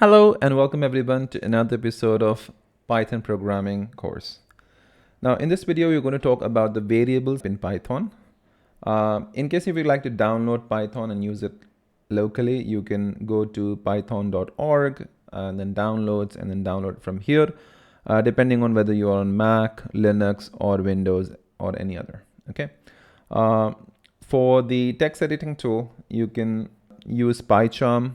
Hello and welcome everyone to another episode of Python programming course. Now in this video we're going to talk about the variables in Python. In case if you'd like to download Python and use it locally, you can go to python.org and then downloads and then download from here, depending on whether you're on Mac, Linux or Windows or any other. Okay. For the text editing tool, you can use PyCharm.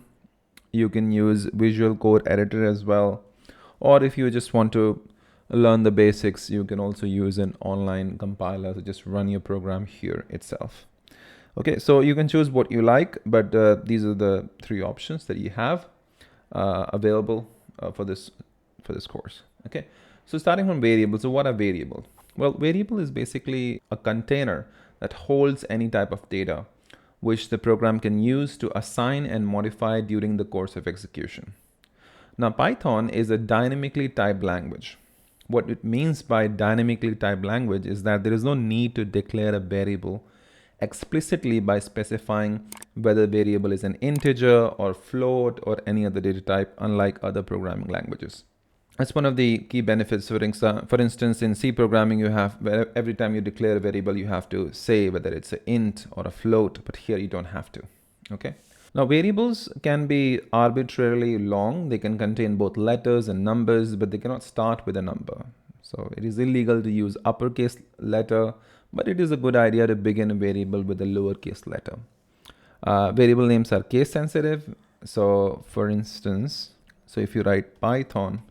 You can use Visual Code Editor as well. Or if you just want to learn the basics, you can also use an online compiler to just run your program here itself. Okay, so you can choose what you like, but these are the three options that you have available for this course. Okay, so starting from variables. So what are variables? Well, variable is basically a container that holds any type of data which the program can use to assign and modify during the course of execution. Now, Python is a dynamically typed language. What it means by dynamically typed language is that there is no need to declare a variable explicitly by specifying whether variable is an integer or float or any other data type, unlike other programming languages. That's one of the key benefits. For instance, in C programming, you have every time you declare a variable, you have to say whether it's an int or a float, but here you don't have to. Okay. Now, variables can be arbitrarily long. They can contain both letters and numbers, but they cannot start with a number. So it is illegal to use uppercase letter, but it is a good idea to begin a variable with a lowercase letter. Variable names are case sensitive. So for instance, so if you write Python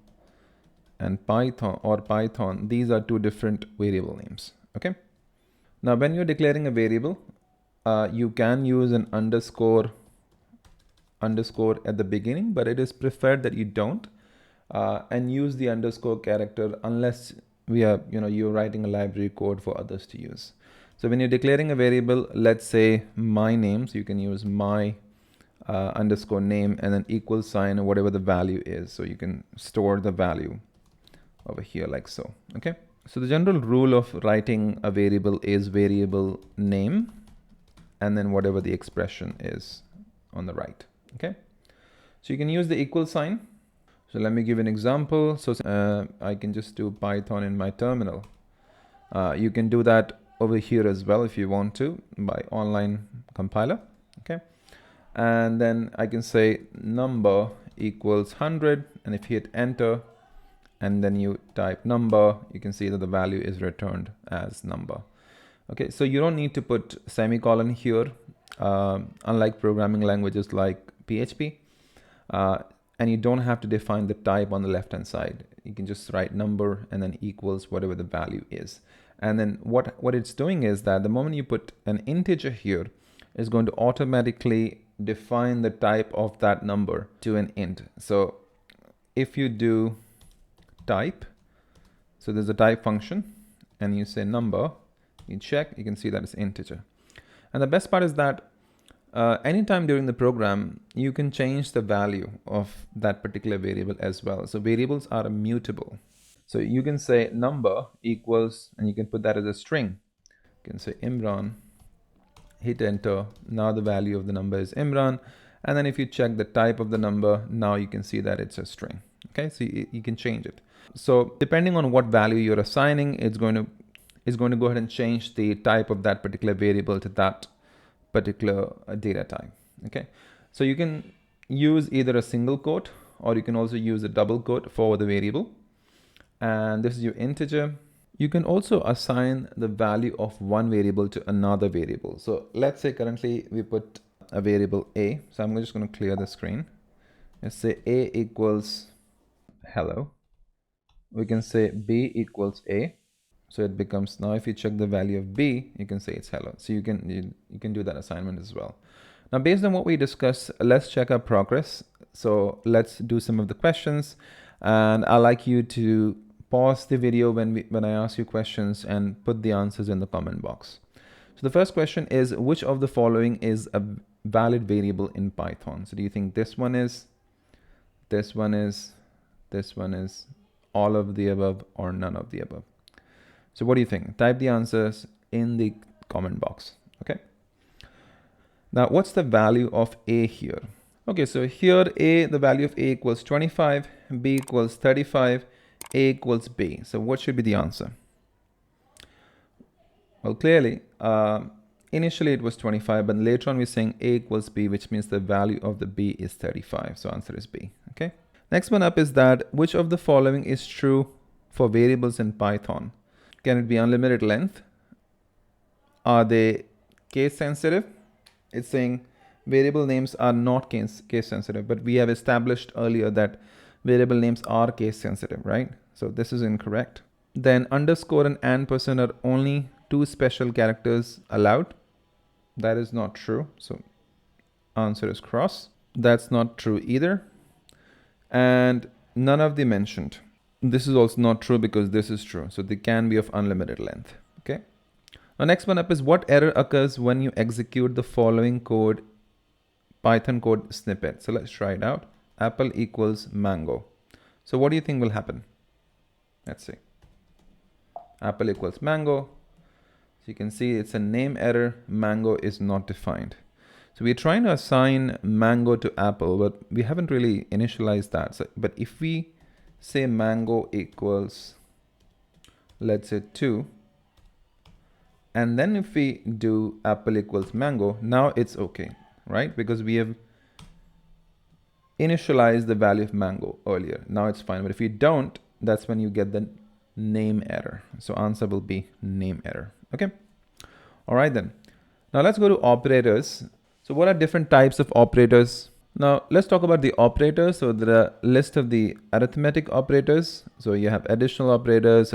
and Python, these are two different variable names. Okay. Now, when you're declaring a variable, you can use an underscore at the beginning, but it is preferred that you don't and use the underscore character unless you're writing a library code for others to use. So when you're declaring a variable, let's say my name, so you can use my underscore name and then equal sign or whatever the value is. So you can store the value over here like so. Okay. So the general rule of writing a variable is variable name and then whatever the expression is on the right. Okay. So you can use the equal sign. So let me give an example. So I can just do Python in my terminal. You can do that over here as well if you want to by online compiler. Okay. And then I can say number equals 100. And if you hit enter, and then you type number, you can see that the value is returned as number. Okay, so you don't need to put semicolon here, unlike programming languages like PHP. And you don't have to define the type on the left-hand side. You can just write number and then equals whatever the value is. And then what it's doing is that the moment you put an integer here, it's going to automatically define the type of that number to an int. So if you do type, so there's a type function and you say number, you check, you can see that it's integer. And the best part is that anytime during the program, you can change the value of that particular variable as well. So variables are immutable. So you can say number equals, and you can put that as a string. You can say Imran, hit enter. Now the value of the number is Imran. And then if you check the type of the number, now you can see that it's a string. Okay, so you can change it. So depending on what value you're assigning, it's going to go ahead and change the type of that particular variable to that particular data type. Okay, so you can use either a single quote or you can also use a double quote for the variable. And this is your integer. You can also assign the value of one variable to another variable. So let's say currently we put a variable a. So I'm just going to clear the screen. Let's say a equals hello. We can say b equals a. So it becomes, now if you check the value of b, you can say it's hello. So you can do that assignment as well. Now, based on what we discussed, let's check our progress. So let's do some of the questions, and I'd like you to pause the video when I ask you questions and put the answers in the comment box. So the first question is, which of the following is a valid variable in Python? So do you think this one is, this one is, this one is, all of the above, or none of the above? So what do you think? Type the answers in the comment box. Okay. Now, what's the value of a here? Okay, so here the value of A equals 25, B equals 35, A equals B. So what should be the answer? Well, clearly, initially it was 25, but later on we're saying A equals B, which means the value of the B is 35. So answer is B, okay? Next one up is that which of the following is true for variables in Python? Can it be unlimited length? Are they case sensitive? It's saying variable names are not case sensitive, but we have established earlier that variable names are case sensitive, right? So this is incorrect. Then underscore and ampersand are only two special characters allowed. That is not true. So answer is cross. That's not true either. And none of the mentioned. This is also not true because this is true. So they can be of unlimited length. Okay. Now next one up is what error occurs when you execute the following code, Python code snippet. So let's try it out. Apple equals mango. So what do you think will happen? Let's see. Apple equals mango. So you can see it's a name error. Mango is not defined. So we're trying to assign mango to Apple, but we haven't really initialized that. So, but if we say mango equals, let's say 2, and then if we do Apple equals mango, now it's okay, right? Because we have initialized the value of mango earlier. Now it's fine. But if you don't, that's when you get the name error. So answer will be name error. Okay. All right then. Now let's go to operators. So what are different types of operators? Now let's talk about the operators. So there are a list of the arithmetic operators. So you have additional operators,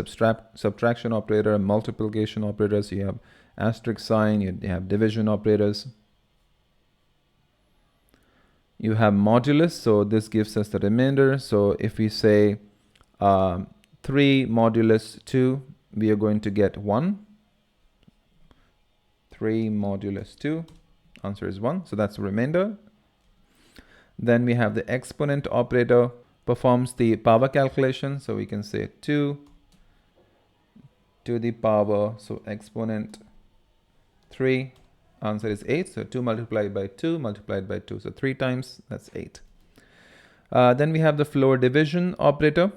subtraction operator, multiplication operators. You have asterisk sign, you have division operators. You have modulus. So this gives us the remainder. So if we say 3 modulus 2, we are going to get 1. 3 modulus 2, answer is 1. So that's the remainder. Then we have the exponent operator, performs the power calculation. So we can say 2 to the power, so exponent 3, answer is 8. So 2 multiplied by 2 multiplied by 2. So 3 times, that's 8. Then we have the floor division operator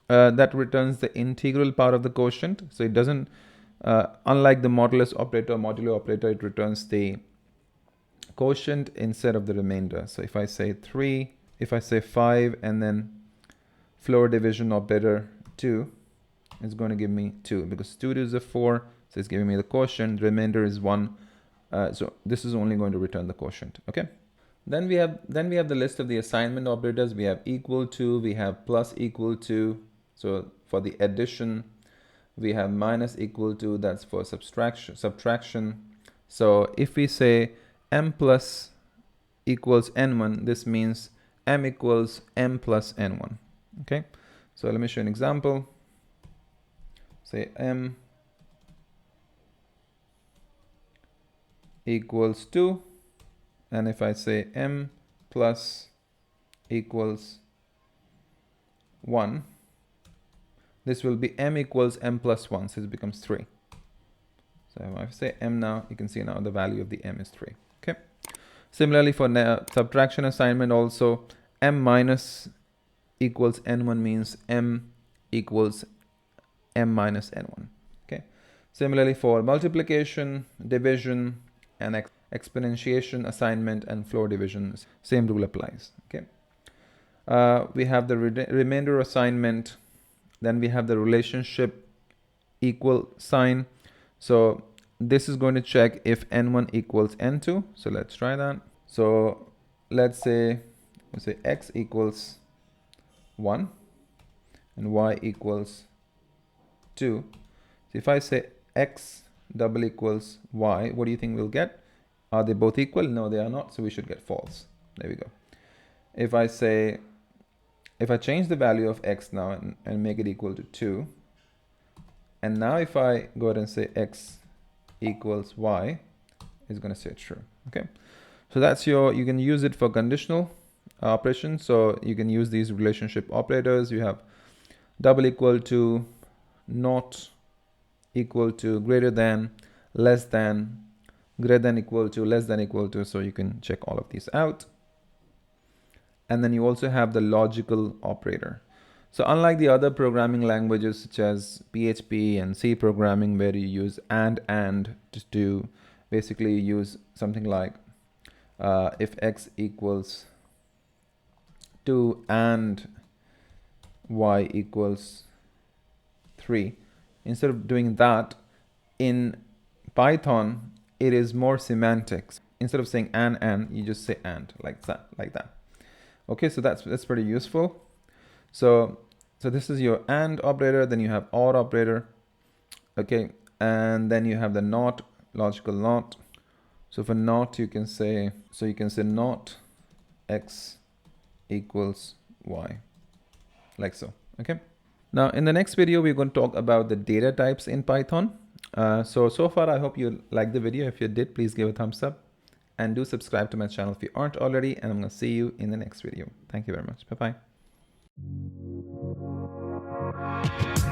that returns the integral part of the quotient. So it doesn't, unlike the modulus operator, modulo operator, it returns the quotient instead of the remainder. So if I say 3, if I say 5, and then floor division operator 2, it's going to give me 2 because 2 is a 4. So it's giving me the quotient. Remainder is 1. So this is only going to return the quotient. Okay. Then we have the list of the assignment operators. We have equal to, we have plus equal to. So for the addition, we have minus equal to, that's for subtraction. So if we say m plus equals n1, this means m equals m plus n1. Okay, so let me show an example. Say m equals 2, and if I say m plus equals 1, this will be m equals m plus 1, so it becomes 3. So if I say m now, you can see now the value of the m is 3. Okay. Similarly for subtraction assignment also, m minus equals n1 means m equals m minus n1. Okay. Similarly for multiplication, division, and exponentiation assignment and floor division, same rule applies. Okay. We have the remainder assignment. Then we have the relationship equal sign. So this is going to check if n1 equals n2. So let's try that. So let's say x equals 1 and y equals 2. So if I say x double equals y, what do you think we'll get? Are they both equal? No, they are not. So we should get false. There we go. If I change the value of x now and make it equal to 2, and now if I go ahead and say x equals y, it's going to say true. Okay, so that's you can use it for conditional operations. So you can use these relationship operators. You have double equal to, not equal to, greater than, less than, greater than equal to, less than equal to. So you can check all of these out. and then you also have the logical operator. So unlike the other programming languages such as PHP and C programming, where you use and to basically use something like if x equals 2 and y equals 3, instead of doing that, in Python it is more semantics. Instead of saying and you just say and, like that. Okay, so that's pretty useful. So this is your and operator, then you have or operator. Okay, and then you have the not, logical not. So for not, you can say not x equals y, like so. Okay, now in the next video we're going to talk about the data types in Python. So far I hope you liked the video. If you did, please give a thumbs up and do subscribe to my channel if you aren't already, and I'm going to see you in the next video. Thank you very much. Bye bye.